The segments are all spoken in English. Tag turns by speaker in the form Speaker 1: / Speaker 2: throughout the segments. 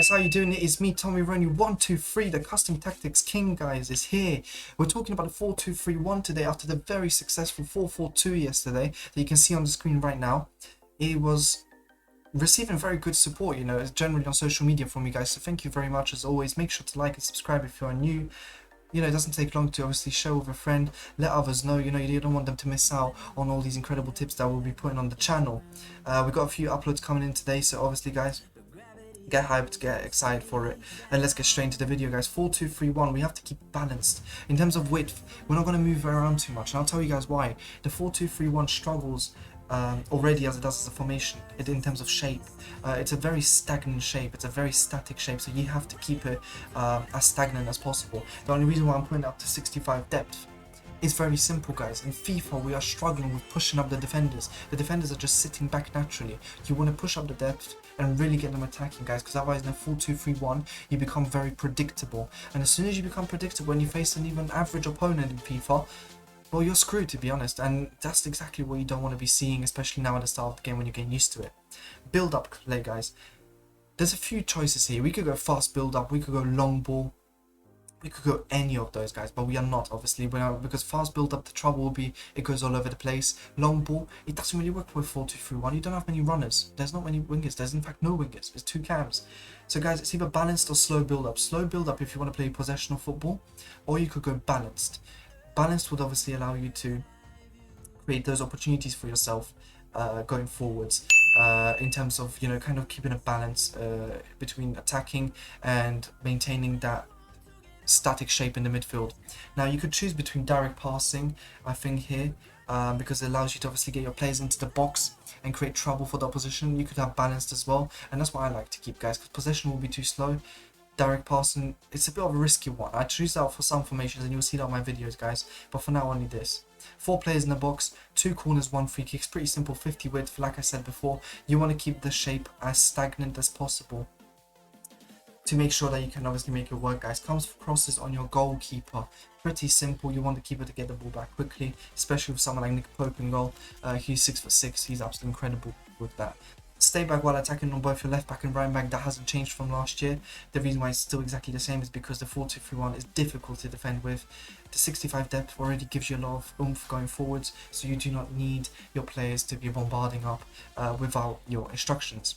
Speaker 1: guys, how you doing? It is me, tomironi 123, the custom tactics king, guys, is here. We're talking about a 4-2-3-1 today after the very successful 4-4-2 yesterday that you can see on the screen right now. It was receiving very good support, you know, generally on social media from you guys, so thank you very much as always. Make sure to like and subscribe if you are new. You know, it doesn't take long to obviously share with a friend, let others know, you know, you don't want them to miss out on all these incredible tips that we'll be putting on the channel. We've got a few uploads coming in today, so obviously guys, get hyped, get excited for it, and let's get straight into the video, guys. 4-2-3-1, we have to keep balanced. In terms of width, we're not going to move around too much, and I'll tell you guys why. The 4-2-3-1 struggles already as it does as a formation in terms of shape. It's a very stagnant shape, it's a very static shape, so you have to keep it as stagnant as possible. The only reason why I'm putting it up to 65 depth is very simple, guys. In FIFA, we are struggling with pushing up the defenders. The defenders are just sitting back naturally. You want to push up the depth and really get them attacking, guys, because otherwise in a 4-2-3-1 you become very predictable, and as soon as you become predictable when you face an even average opponent in FIFA, well, you're screwed, to be honest, and that's exactly what you don't want to be seeing, especially now at the start of the game when you're getting used to it. Build up play, guys. There's a few choices here. We could go fast build up, we could go long ball, we could go any of those, guys, but we are not, obviously, because fast build up, the trouble will be it goes all over the place. Long ball, it doesn't really work with 4-2-3-1. You don't have many runners. There's not many wingers. There's in fact no wingers. There's two cams. So guys, it's either balanced or slow build up. Slow build up if you want to play possessional football, or you could go balanced. Balanced would obviously allow you to create those opportunities for yourself going forwards, in terms of, you know, kind of keeping a balance between attacking and maintaining that static shape in the midfield. Now you could choose between direct passing, I think, here, because it allows you to obviously get your players into the box and create trouble for the opposition. You could have balanced as well, and that's what I like to keep, guys, because possession will be too slow. Direct passing, it's a bit of a risky one. I choose that for some formations and you'll see that on my videos, guys, but for now only this. 4 players in the box, 2 corners, 1 free kick. It's pretty simple. 50 width, like I said before. You want to keep the shape as stagnant as possible to make sure that you can obviously make it work, guys. Comes for crosses on your goalkeeper. Pretty simple. You want the keeper to get the ball back quickly, especially with someone like Nick Pope in goal. He's 6'6". He's absolutely incredible with that. Stay back while attacking on both your left back and right back. That hasn't changed from last year. The reason why it's still exactly the same is because the 4-2-3-1 is difficult to defend with. The 65 depth already gives you a lot of oomph going forwards, so you do not need your players to be bombarding up without your instructions.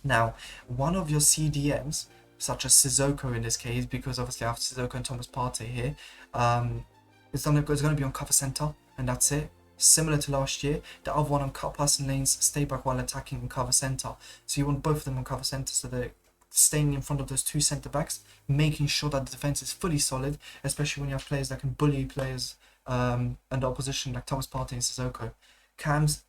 Speaker 1: Now, one of your CDMs, such as Sissoko in this case, because obviously I have Sissoko and Thomas Partey here, it's going to be on cover centre, and that's it. Similar to last year, the other one on cut passing lanes, stay back while attacking and cover centre. So you want both of them on cover centre, so they're staying in front of those 2 centre backs, making sure that the defence is fully solid, especially when you have players that can bully players and the opposition, like Thomas Partey and Sissoko. Cams,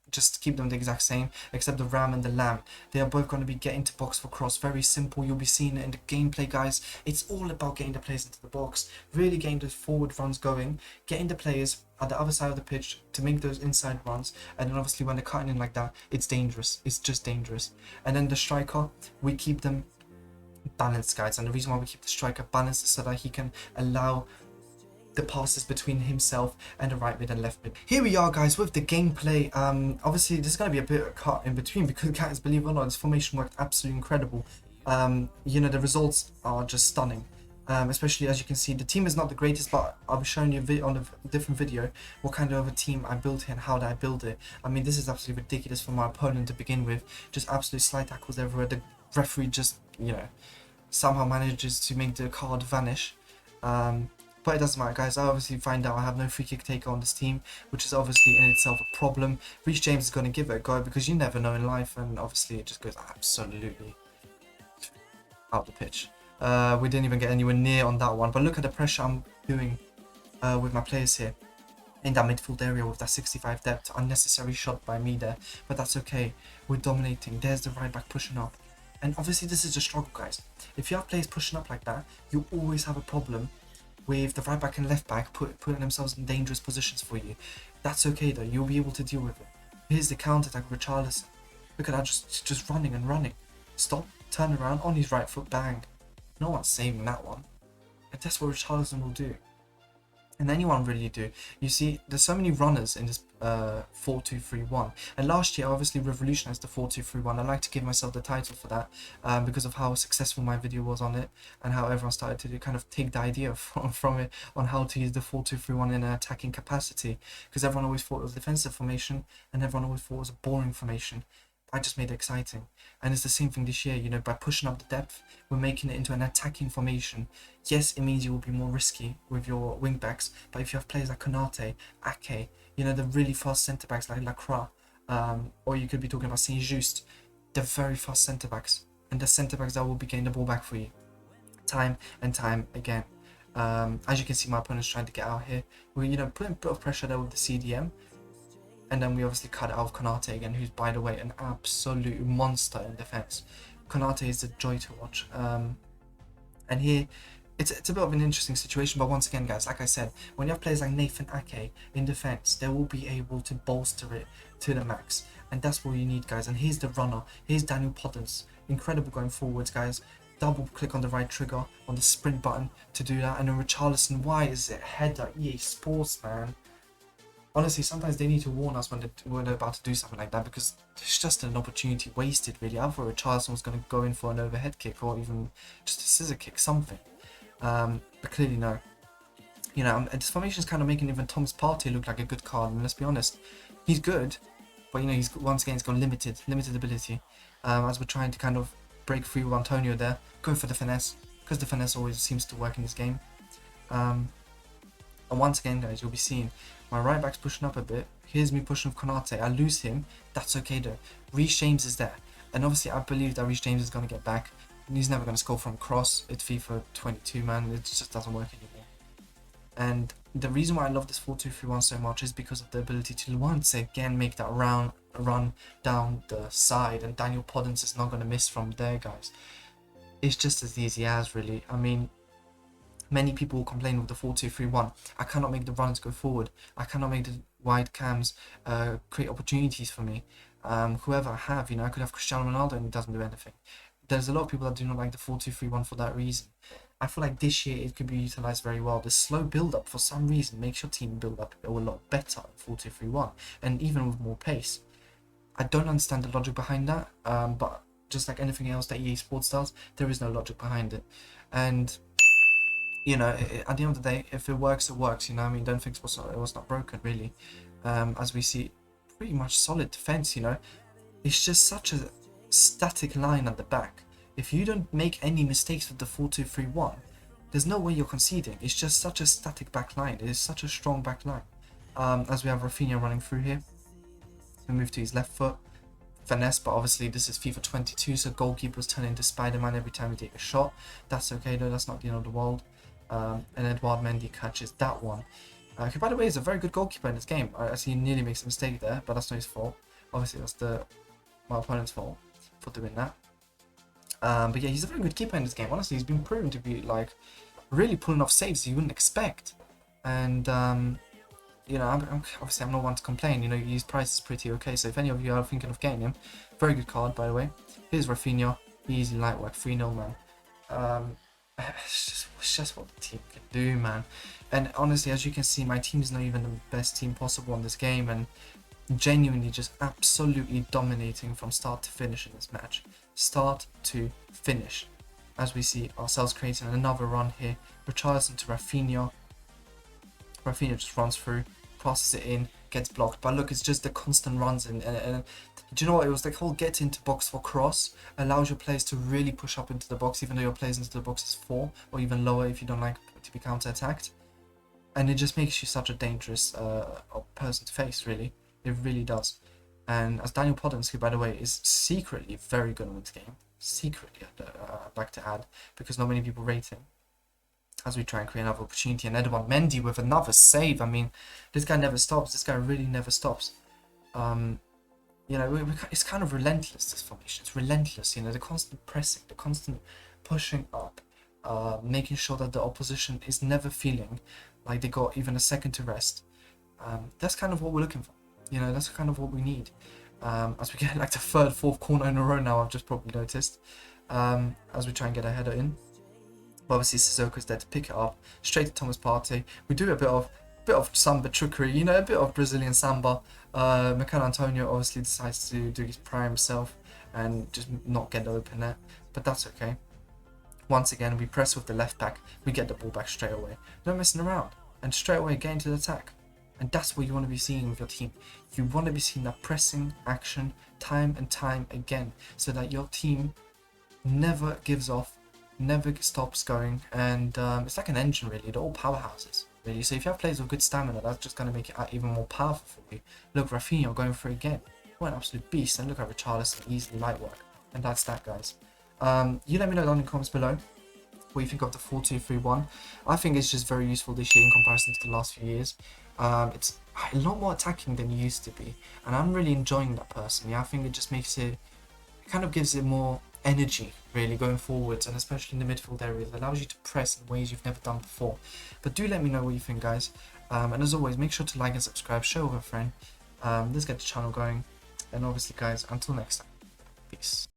Speaker 1: just keep them the exact same, except the Ram and the Lamb. They are both going to be getting to box for cross. Very simple. You'll be seeing it in the gameplay, guys. It's all about getting the players into the box, really getting those forward runs going, getting the players at the other side of the pitch to make those inside runs, and then obviously when they're cutting in like that, it's dangerous. It's just dangerous. And then the striker, we keep them balanced, guys, and the reason why we keep the striker balanced is so that he can allow the passes between himself and the right mid and left mid. Here we are, guys, with the gameplay. Obviously there's going to be a bit of cut in between because, guys, believe it or not, this formation worked absolutely incredible. You know, the results are just stunning. Especially as you can see, the team is not the greatest, but I'll be showing you on a different video what kind of a team I built here and how did I build it. I mean, this is absolutely ridiculous for my opponent to begin with. Just absolute slide tackles everywhere. The referee just, you know, somehow manages to make the card vanish. But it doesn't matter, guys. I obviously find out I have no free kick taker on this team, which is obviously in itself a problem. Reece James is going to give it a go because you never know in life, and obviously it just goes absolutely out the pitch. We didn't even get anywhere near on that one, but look at the pressure I'm doing with my players here in that midfield area with that 65 depth. Unnecessary shot by me there, but that's okay. We're dominating. There's the right back pushing up, and obviously this is a struggle, guys. If you have players pushing up like that, you always have a problem with the right back and left back putting themselves in dangerous positions for you. That's okay though, you'll be able to deal with it. Here's the counter attack with Richarlison. Look at that, just running and running. Stop, turn around, on his right foot, bang. No one's saving that one. And that's what Richarlison will do. and anyone really do. You see, there's so many runners in this 4-2-3-1, and last year I obviously revolutionized the 4-2-3-1. I like to give myself the title for that, because of how successful my video was on it, and how everyone started to kind of take the idea from it on how to use the 4-2-3-1 in an attacking capacity, because everyone always thought it was defensive formation, and everyone always thought it was a boring formation. I just made it exciting. And it's the same thing this year, you know, by pushing up the depth, we're making it into an attacking formation. Yes, it means you will be more risky with your wing backs, but if you have players like Konate, Ake, you know, the really fast centre backs like Lacroix, or you could be talking about Saint Just, they're very fast centre backs, and the centre backs that will be getting the ball back for you time and time again. As you can see, my opponent's trying to get out here. We're, you know, putting a bit of pressure there with the CDM. And then we obviously cut it out of Konate again, who's, by the way, an absolute monster in defense. Konate is a joy to watch. And here, it's a bit of an interesting situation, but once again, guys, like I said, when you have players like Nathan Ake in defense, they will be able to bolster it to the max. And that's what you need, guys. And here's the runner. Here's Daniel Podence. Incredible going forwards, guys. Double click on the right trigger, on the sprint button to do that. And then Richarlison, why is it header? EA Sports, man. Honestly, sometimes they need to warn us when they're about to do something like that, because it's just an opportunity wasted, really. I thought Richarlison was going to go in for an overhead kick or even just a scissor kick, something. But clearly no. You know, this formation is kind of making even Thomas Partey look like a good card. And let's be honest, he's good, but you know, he's once again, he's got limited ability. As we're trying to kind of break free with Antonio there, going for the finesse, because the finesse always seems to work in this game. And once again, guys, you'll be seeing my right back's pushing up a bit. Here's me pushing with Konate. I lose him. That's okay though. Reece James is there. And obviously I believe that Reece James is going to get back. He's never going to score from cross. It's FIFA 22, man. It just doesn't work anymore. And the reason why I love this 4-2-3-1 so much is because of the ability to once again make that run down the side. And Daniel Podence is not going to miss from there, guys. It's just as easy as, really. I mean, many people will complain with the 4-2-3-1. I cannot make the runs go forward. I cannot make the wide cams create opportunities for me. Whoever I have, you know, I could have Cristiano Ronaldo and it doesn't do anything. There's a lot of people that do not like the 4-2-3-1 for that reason. I feel like this year it could be utilized very well. The slow build-up, for some reason, makes your team build up a lot better in 4-2-3-1, and even with more pace. I don't understand the logic behind that, but just like anything else that EA Sports does, there is no logic behind it. And you know, at the end of the day, if it works, it works. You know, I mean, don't think it was not broken, really. As we see, pretty much solid defense. You know, it's just such a static line at the back. If you don't make any mistakes with the 4-2-3-1, there's no way you're conceding. It's just such a static back line. It is such a strong back line. As we have Rafinha running through here, we move to his left foot. Finesse, but obviously this is FIFA 22, so goalkeepers turn into Spider-Man every time you take a shot. That's okay though, that's not the end of the world. And Edouard Mendy catches that one. Who, by the way, is a very good goalkeeper in this game. I see he nearly makes a mistake there, but that's not his fault. Obviously, that's my opponent's fault for doing that. But yeah, he's a very good keeper in this game. Honestly, he's been proven to be like really pulling off saves you wouldn't expect. And you know, obviously I'm not one to complain. You know, his price is pretty okay. So if any of you are thinking of getting him, very good card, by the way. Here's Rafinha, easy light work, 3-0, man. It's just what the team can do, man. And honestly, as you can see, my team is not even the best team possible in this game, and genuinely just absolutely dominating from start to finish in this match. Start to finish. As we see ourselves creating another run here. Richarlison to Rafinha. Rafinha just runs through, crosses it in, gets blocked. But look, it's just the constant runs in. And do you know what? It was the whole get into box for cross allows your players to really push up into the box, even though your players into the box is 4 or even lower if you don't like to be counter-attacked. And it just makes you such a dangerous person to face, really. It really does. And as Daniel Podence, who by the way is secretly very good in this game, secretly I'd like to add, because not many people rate him. As we try and create another opportunity, and Edouard Mendy with another save. I mean, this guy never stops. This guy really never stops. You know, it's kind of relentless, this formation. It's relentless, you know, the constant pressing, the constant pushing up, making sure that the opposition is never feeling like they got even a second to rest. That's kind of what we're looking for. You know, that's kind of what we need. As we get like the third, fourth corner in a row now, I've just probably noticed. As we try and get a header in. But obviously Sissoko's there to pick it up straight to Thomas Partey. We do a bit of samba trickery, you know, a bit of Brazilian samba. Michail Antonio obviously decides to do his prayer himself and just not get the open net, but that's okay. Once again, we press with the left back, we get the ball back straight away. No messing around, and straight away get into the attack. And that's what you want to be seeing with your team. You want to be seeing that pressing action time and time again, so that your team never gives off, never stops going, and it's like an engine really. They're all powerhouses really. So if you have players with good stamina, that's just going to make it even more powerful for you. Look, Rafinha going for it again. What an absolute beast. And look at Richarlison, easily light work. And that's that, guys. You let me know down in the comments below what you think of the 4-2-3-1. I think it's just very useful this year in comparison to the last few years. It's a lot more attacking than it used to be, and I'm really enjoying that personally. I think it just makes it kind of gives it more energy really going forwards, and especially in the midfield area. It allows you to press in ways you've never done before. But do let me know what you think, guys. And as always, make sure to like and subscribe, share with a friend. Let's get the channel going, and obviously guys, until next time, peace.